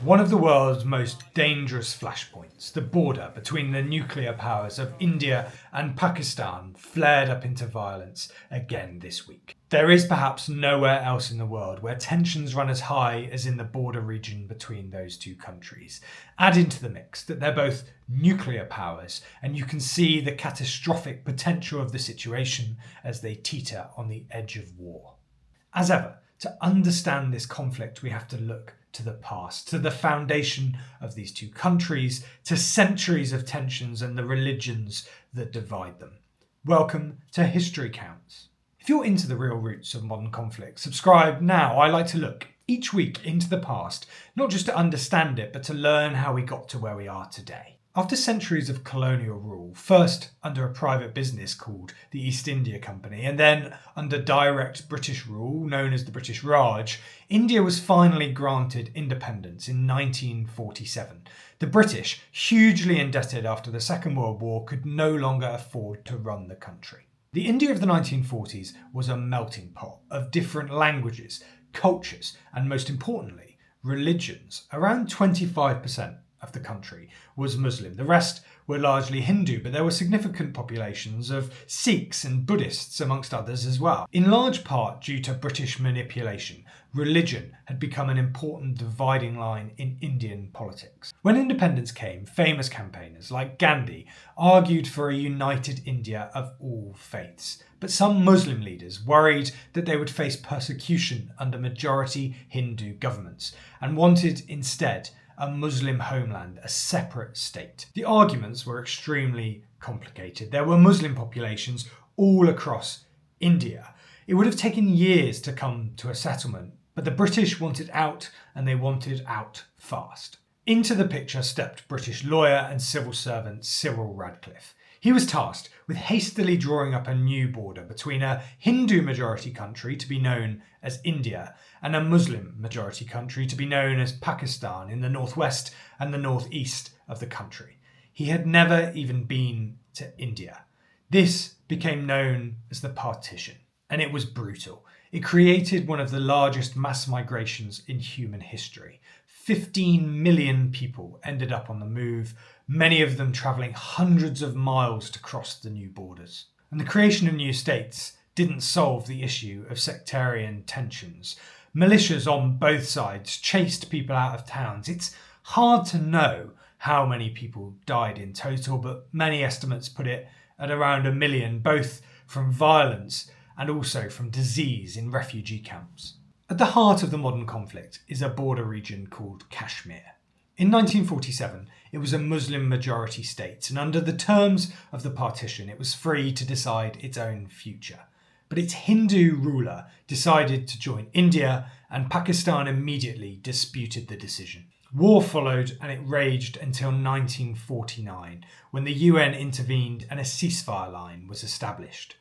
One of the world's most dangerous flashpoints, the border between the nuclear powers of India and Pakistan, flared up into violence again this week. There is perhaps nowhere else in the world where tensions run as high as in the border region between those two countries. Add into the mix that they're both nuclear powers, and you can see the catastrophic potential of the situation as they teeter on the edge of war. As ever, to understand this conflict, we have to look to the past, to the foundation of these two countries, to centuries of tensions and the religions that divide them. Welcome to History Counts. If you're into the real roots of modern conflict, subscribe now. I like to look each week into the past, not just to understand it, but to learn how we got to where we are today. After centuries of colonial rule, first under a private business called the East India Company, and then under direct British rule known as the British Raj, India was finally granted independence in 1947. The British, hugely indebted after the Second World War, could no longer afford to run the country. The India of the 1940s was a melting pot of different languages, cultures, and most importantly, religions. Around 25% of the country was Muslim. The rest were largely Hindu, but there were significant populations of Sikhs and Buddhists amongst others as well. In large part due to British manipulation, religion had become an important dividing line in Indian politics. When independence came, famous campaigners like Gandhi argued for a united India of all faiths. But some Muslim leaders worried that they would face persecution under majority Hindu governments and wanted instead a Muslim homeland, a separate state. The arguments were extremely complicated. There were Muslim populations all across India. It would have taken years to come to a settlement, but the British wanted out, and they wanted out fast. Into the picture stepped British lawyer and civil servant Cyril Radcliffe. He was tasked with hastily drawing up a new border between a Hindu majority country to be known as India and a Muslim majority country to be known as Pakistan in the northwest and the northeast of the country. He had never even been to India. This became known as the Partition, and it was brutal. It created one of the largest mass migrations in human history. 15 million people ended up on the move, many of them travelling hundreds of miles to cross the new borders. And the creation of new states didn't solve the issue of sectarian tensions. Militias on both sides chased people out of towns. It's hard to know how many people died in total, but many estimates put it at around 1 million, both from violence and also from disease in refugee camps. At the heart of the modern conflict is a border region called Kashmir. In 1947, it was a Muslim majority state, and under the terms of the partition, it was free to decide its own future. But its Hindu ruler decided to join India, and Pakistan immediately disputed the decision. War followed, and it raged until 1949, when the UN intervened and a ceasefire line was established.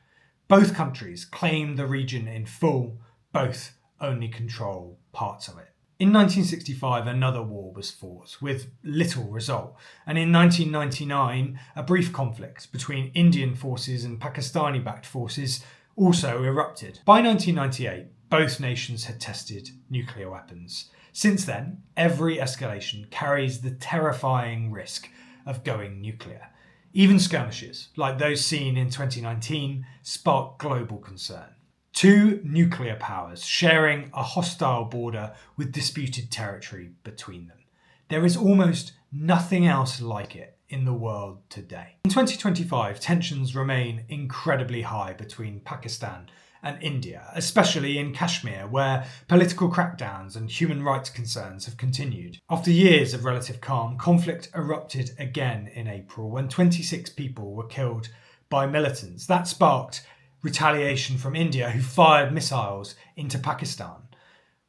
Both countries claimed the region in full, both only control parts of it. In 1965, another war was fought, with little result, and in 1999, a brief conflict between Indian forces and Pakistani-backed forces also erupted. By 1998, both nations had tested nuclear weapons. Since then, every escalation carries the terrifying risk of going nuclear. Even skirmishes, like those seen in 2019, spark global concern. Two nuclear powers sharing a hostile border with disputed territory between them. There is almost nothing else like it in the world today. In 2025, tensions remain incredibly high between Pakistan and India, especially in Kashmir, where political crackdowns and human rights concerns have continued. After years of relative calm, conflict erupted again in April when 26 people were killed by militants. That sparked retaliation from India, who fired missiles into Pakistan.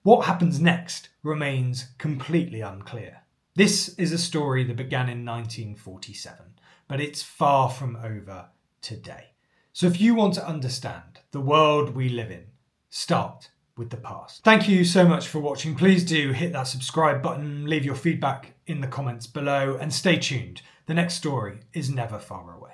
What happens next remains completely unclear. This is a story that began in 1947, but it's far from over today. So if you want to understand the world we live in, start with the past. Thank you so much for watching. Please do hit that subscribe button, leave your feedback in the comments below, and stay tuned. The next story is never far away.